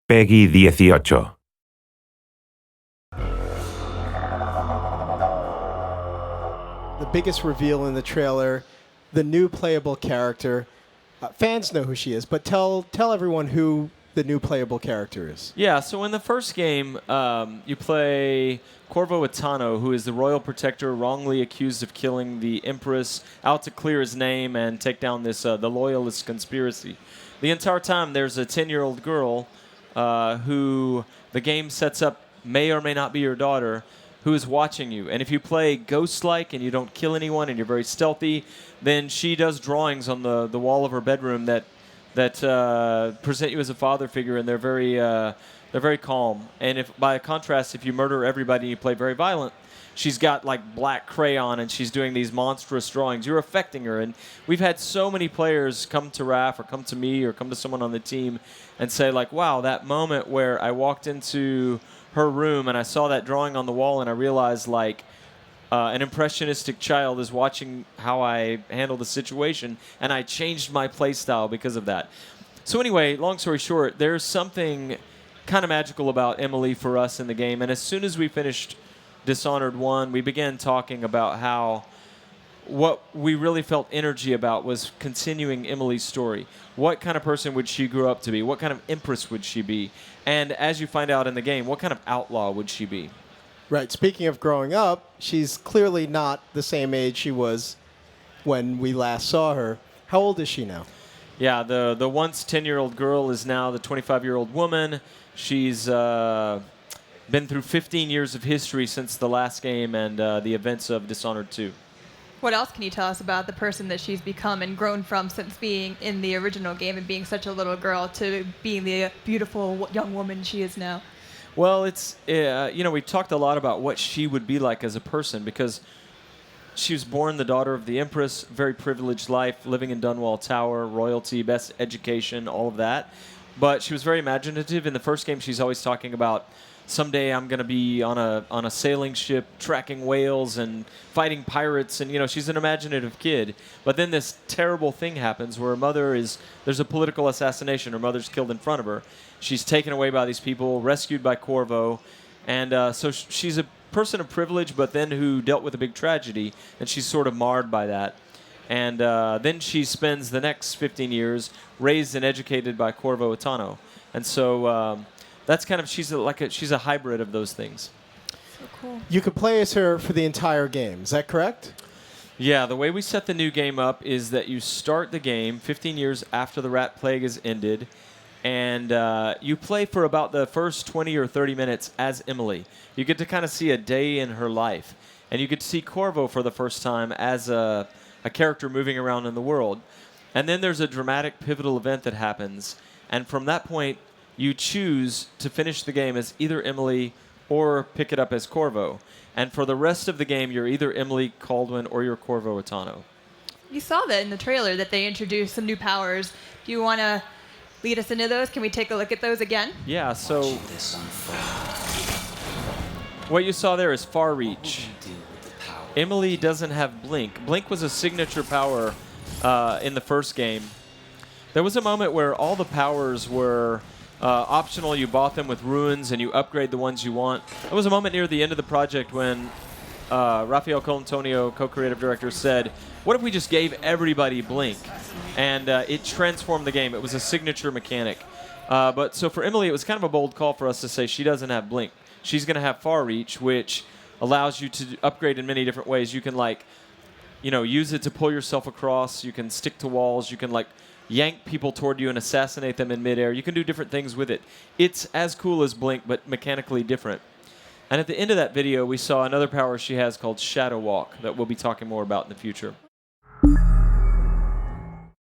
Peggy 18. The biggest reveal in the trailer, the new playable character. Fans know who she is, but tell everyone who the new playable character is. Yeah, so in the first game, you play Corvo Atano, who is the royal protector wrongly accused of killing the Empress, out to clear his name and take down this the Loyalist conspiracy. The entire time, there's a 10-year-old girl who the game sets up may or may not be your daughter, who is watching you. And if you play ghost-like and you don't kill anyone and you're very stealthy, then she does drawings on the wall of her bedroom that present you as a father figure, and they're very calm. And if by contrast, if you murder everybody and you play very violent, she's got like black crayon and she's doing these monstrous drawings. You're affecting her. And we've had so many players come to Raph or come to me or come to someone on the team and say like, wow, that moment where I walked into her room and I saw that drawing on the wall and I realized like an impressionistic child is watching how I handle the situation, and I changed my play style because of that. So anyway, long story short, there's something kind of magical about Emily for us in the game, and as soon as we finished Dishonored 1, we began talking about how what we really felt energy about was continuing Emily's story. What kind of person would she grow up to be? What kind of empress would she be? And as you find out in the game, what kind of outlaw would she be? Right. Speaking of growing up, she's clearly not the same age she was when we last saw her. How old is she now? Yeah, the once 10-year-old girl is now the 25-year-old woman. She's been through 15 years of history since the last game and the events of Dishonored 2. What else can you tell us about the person that she's become and grown from since being in the original game and being such a little girl to being the beautiful young woman she is now? Well, it's, we talked a lot about what she would be like as a person because she was born the daughter of the Empress, very privileged life, living in Dunwall Tower, royalty, best education, all of that. But she was very imaginative. In the first game, she's always talking about, someday I'm going to be on a sailing ship tracking whales and fighting pirates. And, she's an imaginative kid. But then this terrible thing happens where her mother there's a political assassination. Her mother's killed in front of her. She's taken away by these people, rescued by Corvo. And so she's a person of privilege, but then who dealt with a big tragedy. And she's sort of marred by that. And then she spends the next 15 years raised and educated by Corvo Atano. And so that's kind of, she's a hybrid of those things. So cool. You could play as her for the entire game. Is that correct? Yeah, the way we set the new game up is that you start the game 15 years after the Rat Plague has ended, and you play for about the first 20 or 30 minutes as Emily. You get to kind of see a day in her life, and you get to see Corvo for the first time as a character moving around in the world. And then there's a dramatic, pivotal event that happens, and from that point, you choose to finish the game as either Emily or pick it up as Corvo. And for the rest of the game, you're either Emily, Kaldwin, or you're Corvo Atano. You saw that in the trailer that they introduced some new powers. Do you want to lead us into those? Can we take a look at those again? Yeah, so what you saw there is Far Reach. Emily doesn't have Blink. Blink was a signature power in the first game. There was a moment where all the powers were optional. You bought them with ruins and you upgrade the ones you want. There was a moment near the end of the project when Rafael Colantonio, co-creative director, said, what if we just gave everybody Blink? And it transformed the game. It was a signature mechanic. But so for Emily, it was kind of a bold call for us to say she doesn't have Blink. She's going to have Far Reach, which allows you to upgrade in many different ways. You can use it to pull yourself across. You can stick to walls. You can yank people toward you and assassinate them in midair. You can do different things with it. It's as cool as Blink, but mechanically different. And at the end of that video, we saw another power she has called Shadow Walk that we'll be talking more about in the future.